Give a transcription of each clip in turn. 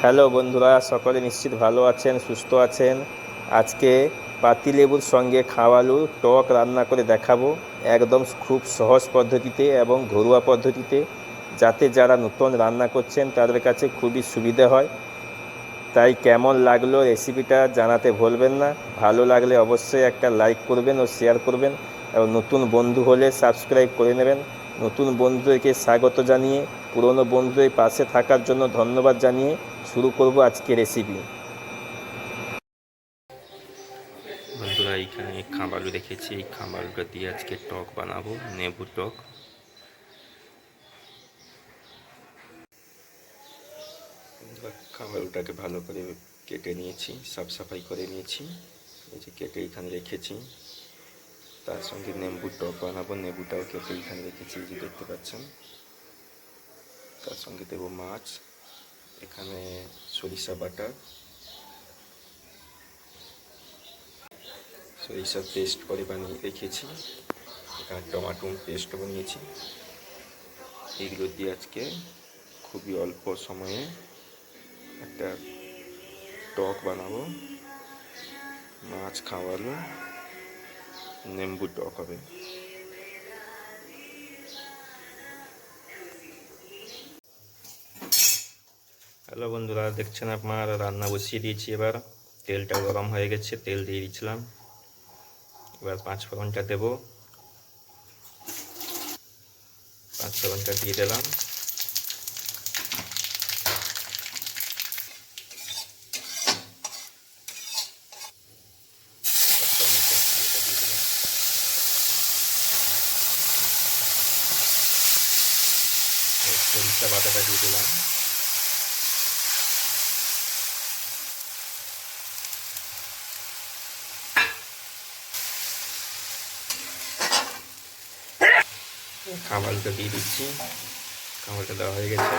Hello বন্ধুরা, সকলে নিশ্চিত ভালো আছেন, সুস্থ আছেন। আজকে পাতিলেবুর সঙ্গে খাওয়ালু টক রান্না করে দেখাবো, একদম খুব সহজ পদ্ধতিতে এবং ঘরোয়া পদ্ধতিতে, যাতে যারা নতুন রান্না করছেন তাদের কাছে খুবই সুবিধা হয়। তাই কেমন লাগলো রেসিপিটা জানাতে ভুলবেন না। ভালো লাগলে অবশ্যই একটা লাইক করবেন ও শেয়ার করবেন, এবং নতুন বন্ধু হলে সাবস্ক্রাইব করে নেবেন। নতুন বন্ধুদেরকে স্বাগত জানিয়ে, পুরনো বন্ধুদের পাশে থাকার জন্য ধন্যবাদ জানিয়ে শুরু করব আজকে রেসিপি। বন্ধুরা, এখানে খাবারও রেখেছি। এই খাবারটা দিয়ে আজকে টক বানাবো, নেবু টক। খাবারটাকে ভালো করে কেটে নিয়েছি, সাফ সাফাই করে নিয়েছি। এই যে কেটে এখানে রেখেছি। তার সঙ্গে নেবু টক বানাবো, নেবুটাও কেটে এখানে রেখেছি, এই যে দেখতে পাচ্ছেন। তার সঙ্গে দেবো মাছ, এখানে সরিষা বাটা, সরিষার পেস্ট করে বানিয়ে রেখেছি। এখানে টমাটো পেস্ট বানিয়েছি। এগুলো দিয়ে আজকে খুবই অল্প সময়ে একটা টক বানাবো। মাছ খাওয়ালো, নেম্বু টক হবে। হ্যালো বন্ধুরা, দেখছেন আপনার রান্না বসিয়ে দিয়েছি। এবার তেলটা গরম হয়ে গেছে, তেল দিয়ে দিয়েছিলাম। এবার পাঁচফোড়নটা দেবো, পাঁচফোড়নটা দিয়ে দিলাম। সরিষা বাটাটা দিয়ে দিলাম। খাবারটা দিয়ে দিচ্ছি। খাবারটা দেওয়া হয়ে গেছে।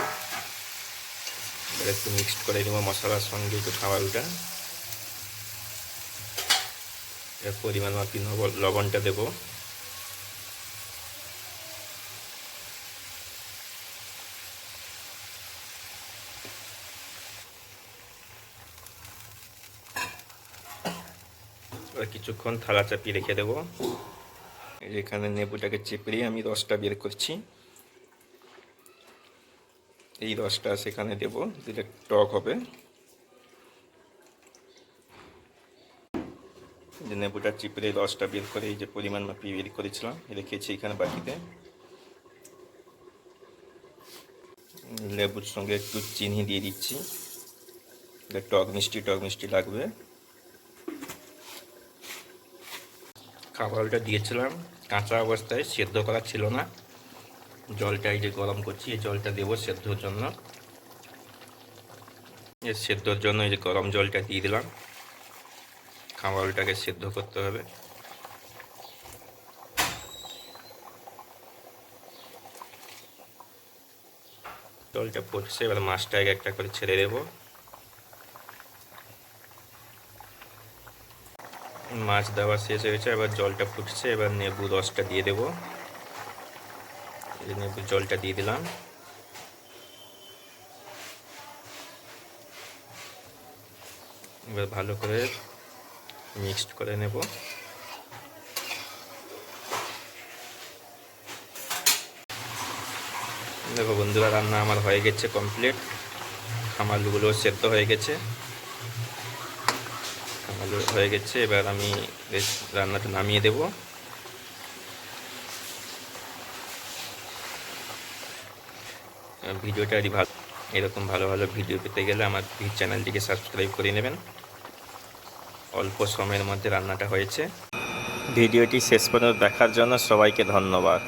এবার একটু মিক্সড করে দেবো মশলার সঙ্গে একটু খাবারটা। এর পরিমাণ মতো লবণটা দেবো। এবার কিছুক্ষণ থালা চাপিয়ে রেখে দেবো। এখানে নেবুটাকে চিপড়িয়ে আমি রসটা বের করছি। এই রসটা সেখানে দেবো, দিলে টক হবে। যে নেবুটা চিপড়ে রসটা বের করে এই যে পরিমাণ মাপিয়ে বের করেছিলাম, রেখেছি এখানে বাটিতে। লেবুর সঙ্গে একটু চিনি দিয়ে দিচ্ছি, টক মিষ্টি লাগবে। খাবারটা দিয়েছিলাম কাঁচা অবস্থায়, সেদ্ধ করা ছিল না। জলটা এই যে গরম করছি, এই জলটা দেবো সেদ্ধর জন্য। এই সেদ্ধর জন্য এই যে গরম জলটা দিয়ে দিলাম। খাবারটাকে সেদ্ধ করতে হবে। জলটা ফুটছে, এবার মাছটা এক একটা করে ছেড়ে দেবো। মাছ দেওয়া শেষ হয়েছে, এবার জলটা ফুটছে। এবার নেবু রসটা দিয়ে দেবো। নেবুর জলটা দিয়ে দিলাম। এবার ভালো করে মিক্সড করে নেব। দেখো বন্ধুরা, রান্না আমার হয়ে গেছে কমপ্লিট। খামারগুলো সেদ্ধ হয়ে গেছে, খামারগুলো হয়ে গেছে। এবার আমি রান্নাটা নামিয়ে দেব। ভিডিওটা ভালো, এরকম ভালো ভালো ভিডিও পেতে গেলে আমার চ্যানেলটিকে সাবস্ক্রাইব করে নেবেন। অল্প সময়ের মধ্যে রান্নাটা হয়েছে। ভিডিওটি শেষ পর্যন্ত দেখার জন্য সবাইকে ধন্যবাদ।